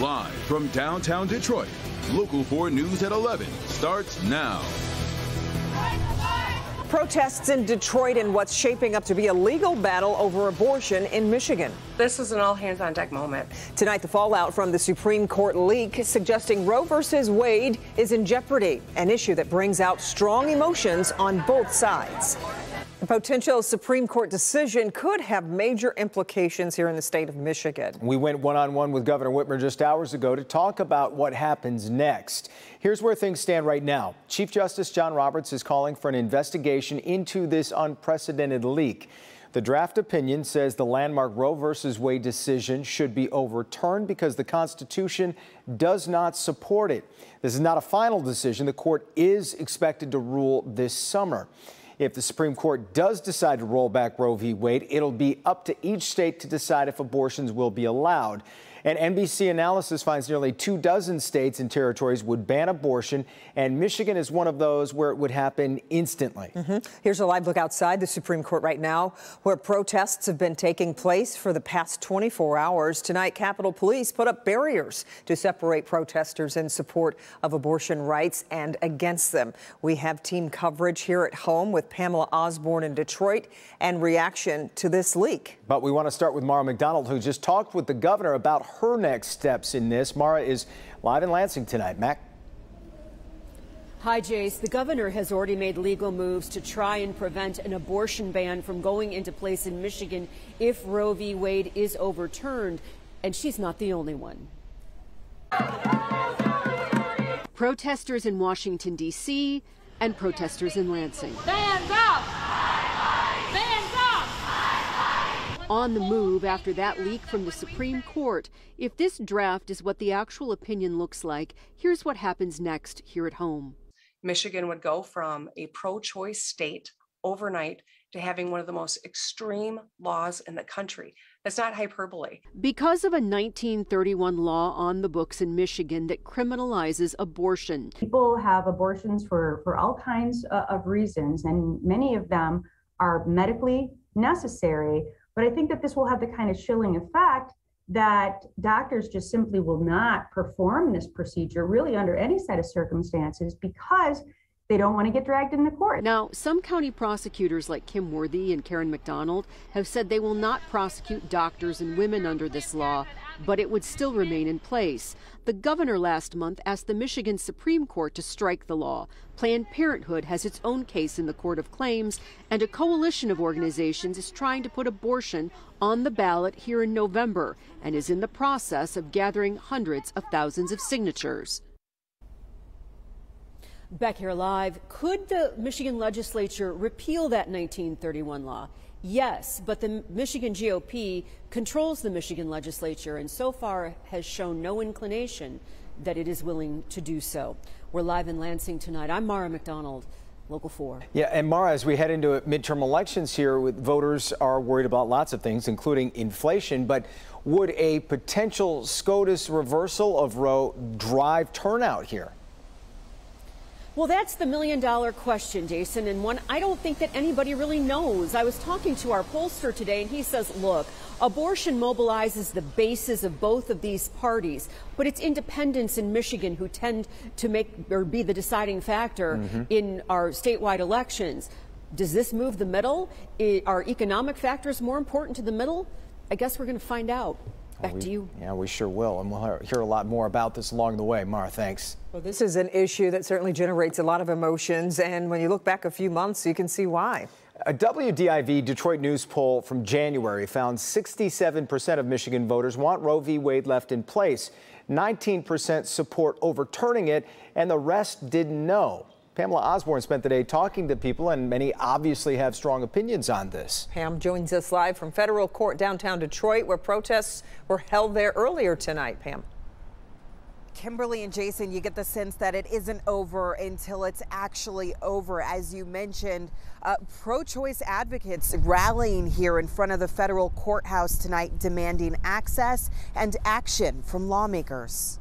Live from downtown Detroit, Local 4 News at 11 starts now. Protests in Detroit in what's shaping up to be a legal battle over abortion in Michigan. This is an all-hands-on-deck moment. Tonight, the fallout from the Supreme Court leak suggesting Roe v. Wade is in jeopardy, an issue that brings out strong emotions on both sides. The potential Supreme Court decision could have major implications here in the state of Michigan. We went one-on-one with Governor Whitmer just hours ago to talk about what happens next. Here's where things stand right now. Chief Justice John Roberts is calling for an investigation into this unprecedented leak. The draft opinion says the landmark Roe v. Wade decision should be overturned because the Constitution does not support it. This is not a final decision. The court is expected to rule this summer. If the Supreme Court does decide to roll back Roe v. Wade, it'll be up to each state to decide if abortions will be allowed. And NBC analysis finds nearly 24 states and territories would ban abortion, and Michigan is one of those where it would happen instantly. Here's a live look outside the Supreme Court right now, where protests have been taking place for the past 24 hours. Tonight, Capitol Police put up barriers to separate protesters in support of abortion rights and against them. We have team coverage here at home with Pamela Osborne in Detroit and reaction to this leak. But we want to start with Mara McDonald, who just talked with the governor about her next steps in this. Mara is live in Lansing tonight. Mac? Hi, Jace. The governor has already made legal moves to try and prevent an abortion ban from going into place in Michigan if Roe v. Wade is overturned, and she's not the only one. Protesters in Washington, D.C., and protesters in Lansing. Hands up! Hands up! On the move after that leak from the Supreme Court. If this draft is what the actual opinion looks like, here's what happens next here at home. Michigan would go from a pro-choice state overnight to having one of the most extreme laws in the country. That's not hyperbole. Because of a 1931 law on the books in Michigan that criminalizes abortion. People have abortions for all kinds of reasons, and many of them are medically necessary. But I think that this will have the kind of chilling effect that doctors just simply will not perform this procedure really under any set of circumstances because they don't want to get dragged into court. Now, some county prosecutors like Kim Worthy and Karen McDonald have said they will not prosecute doctors and women under this law, but it would still remain in place. The governor last month asked the Michigan Supreme Court to strike the law. Planned Parenthood has its own case in the Court of Claims, and a coalition of organizations is trying to put abortion on the ballot here in November and is in the process of gathering hundreds of thousands of signatures. Back here live, could the Michigan legislature repeal that 1931 law? Yes, but the Michigan GOP controls the Michigan legislature and so far has shown no inclination that it is willing to do so. We're live in Lansing tonight. I'm Mara McDonald, Local 4. Yeah, and Mara, as we head into midterm elections here, voters are worried about lots of things, including inflation, but would a potential SCOTUS reversal of Roe drive turnout here? Well, that's the million-dollar question, Jason, and one I don't think that anybody really knows. I was talking to our pollster today, and he says, look, abortion mobilizes the bases of both of these parties, but it's independents in Michigan who tend to make or be the deciding factor in our statewide elections. Does this move the middle? Are economic factors more important to the middle? I guess we're going to find out. Back to you. Yeah, we sure will, and we'll hear a lot more about this along the way. Mara, thanks. Well, this is an issue that certainly generates a lot of emotions, and when you look back a few months, you can see why. A WDIV Detroit News poll from January found 67% of Michigan voters want Roe v. Wade left in place. 19% support overturning it, and the rest didn't know. Pamela Osborne spent the day talking to people, and many obviously have strong opinions on this. Pam joins us live from federal court downtown Detroit, where protests were held there earlier tonight. Pam. Kimberly and Jason, you get the sense that it isn't over until it's actually over. As you mentioned, pro-choice advocates rallying here in front of the federal courthouse tonight, demanding access and action from lawmakers.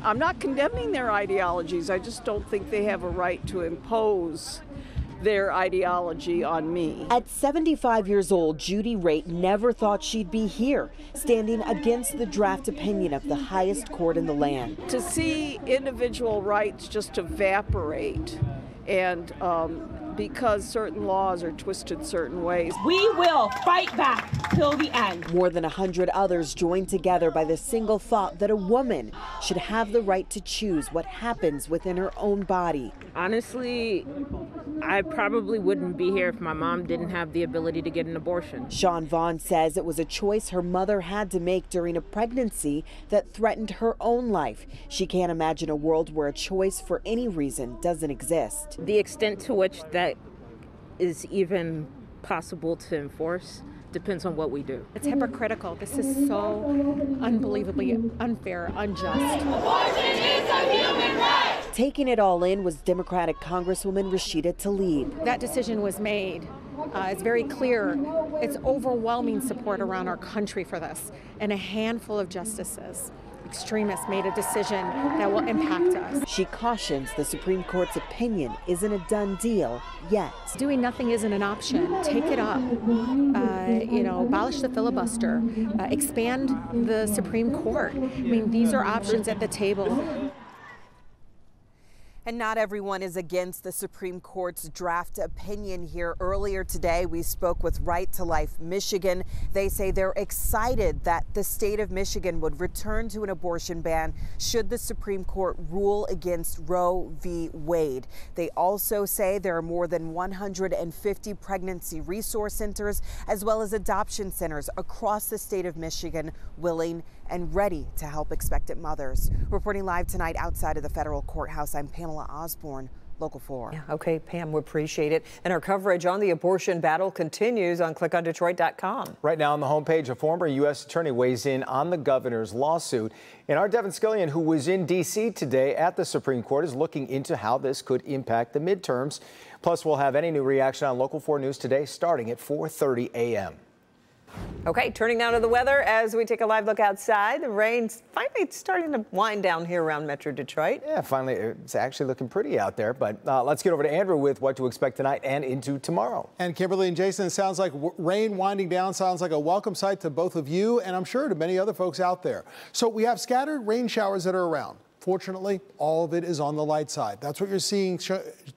I'm not condemning their ideologies. I just don't think they have a right to impose their ideology on me. At 75 years old, Judy Raitt never thought she'd be here, standing against the draft opinion of the highest court in the land. To see individual rights just evaporate, and because certain laws are twisted certain ways. We will fight back till the end. More than 100 others joined together by the single thought that a woman should have the right to choose what happens within her own body. Honestly, I probably wouldn't be here if my mom didn't have the ability to get an abortion. Sean Vaughn says it was a choice her mother had to make during a pregnancy that threatened her own life. She can't imagine a world where a choice for any reason doesn't exist. The extent to which that is even possible to enforce depends on what we do. It's hypocritical. This is so unbelievably unfair, unjust. Abortion is a human right. Taking it all in was Democratic Congresswoman Rashida Tlaib. That decision was made. It's very clear. It's overwhelming support around our country for this. And a handful of justices, extremists, made a decision that will impact us. She cautions the Supreme Court's opinion isn't a done deal yet. Doing nothing isn't an option. Take it up. Abolish the filibuster. Expand the Supreme Court. I mean, these are options at the table. And not everyone is against the Supreme Court's draft opinion here. Earlier today, we spoke with Right to Life Michigan. They say they're excited that the state of Michigan would return to an abortion ban should the Supreme Court rule against Roe v. Wade. They also say there are more than 150 pregnancy resource centers as well as adoption centers across the state of Michigan willing and ready to help expectant mothers. Reporting live tonight outside of the federal courthouse, I'm Pamela Osborne, Local 4. Yeah, okay, Pam, we appreciate it. And our coverage on the abortion battle continues on clickondetroit.com. Right now on the homepage, a former U.S. attorney weighs in on the governor's lawsuit. And our Devin Scillian, who was in D.C. today at the Supreme Court, is looking into how this could impact the midterms. Plus, we'll have any new reaction on Local 4 News today starting at 4:30 a.m. Okay, turning now to the weather as we take a live look outside. The rain's finally starting to wind down here around Metro Detroit. Yeah, finally, it's actually looking pretty out there. But let's get over to Andrew with what to expect tonight and into tomorrow. And Kimberly and Jason, it sounds like rain winding down sounds like a welcome sight to both of you and I'm sure to many other folks out there. So we have scattered rain showers that are around. Fortunately, all of it is on the light side. That's what you're seeing.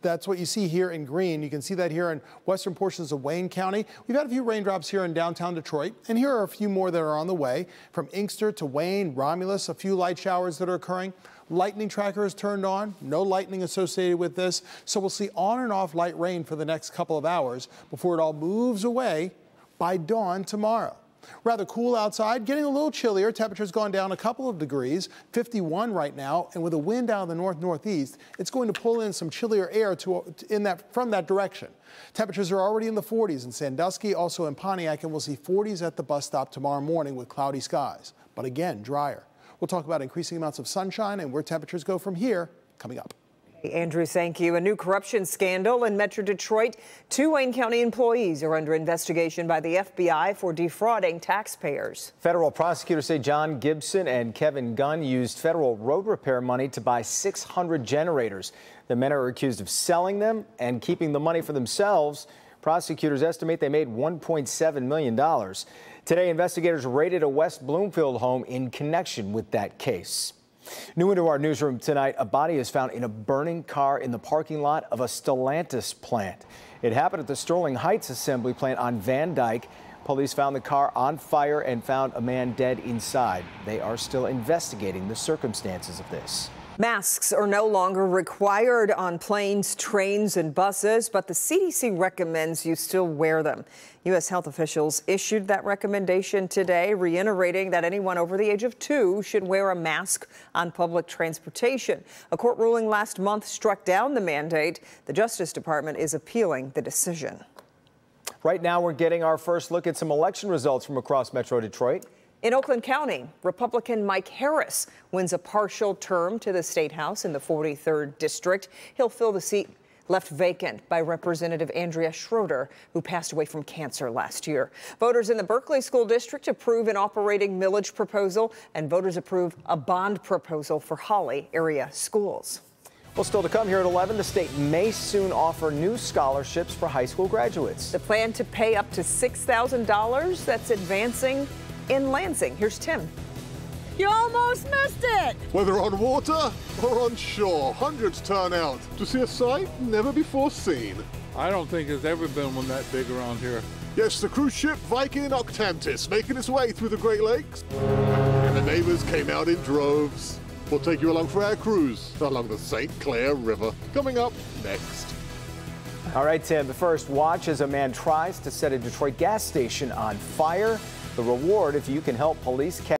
That's what you see here in green. You can see that here in western portions of Wayne County. We've had a few raindrops here in downtown Detroit, and here are a few more that are on the way. From Inkster to Wayne, Romulus, a few light showers that are occurring. Lightning tracker is turned on. No lightning associated with this. So we'll see on and off light rain for the next couple of hours before it all moves away by dawn tomorrow. Rather cool outside, getting a little chillier. Temperature's gone down a couple of degrees, 51 right now, and with a wind out of the north-northeast, it's going to pull in some chillier air from that direction. Temperatures are already in the 40s in Sandusky, also in Pontiac, and we'll see 40s at the bus stop tomorrow morning with cloudy skies, but again, drier. We'll talk about increasing amounts of sunshine and where temperatures go from here coming up. Andrew, thank you. A new corruption scandal in Metro Detroit. 2 Wayne County employees are under investigation by the FBI for defrauding taxpayers. Federal prosecutors say John Gibson and Kevin Gunn used federal road repair money to buy 600 generators. The men are accused of selling them and keeping the money for themselves. Prosecutors estimate they made $1.7 million. Today, investigators raided a West Bloomfield home in connection with that case. New into our newsroom tonight, a body is found in a burning car in the parking lot of a Stellantis plant. It happened at the Sterling Heights assembly plant on Van Dyke. Police found the car on fire and found a man dead inside. They are still investigating the circumstances of this. Masks are no longer required on planes, trains, and buses, but the CDC recommends you still wear them. U.S. health officials issued that recommendation today, reiterating that anyone over the age of 2 should wear a mask on public transportation. A court ruling last month struck down the mandate. The Justice Department is appealing the decision. Right now, we're getting our first look at some election results from across Metro Detroit. In Oakland County, Republican Mike Harris wins a partial term to the State House in the 43rd District. He'll fill the seat left vacant by Representative Andrea Schroeder, who passed away from cancer last year. Voters in the Berkeley School District approve an operating millage proposal, and voters approve a bond proposal for Holly area schools. Well, still to come here at 11, the state may soon offer new scholarships for high school graduates. The plan to pay up to $6,000, that's advancing in Lansing. Here's Tim. You almost missed it! Whether on water or on shore, hundreds turn out to see a sight never before seen. I don't think there's ever been one that big around here. Yes, the cruise ship Viking Octantis making its way through the Great Lakes. And the neighbors came out in droves. We'll take you along for our cruise along the St. Clair River. Coming up next. All right, Tim, but first, watch as a man tries to set a Detroit gas station on fire. The reward if you can help police catch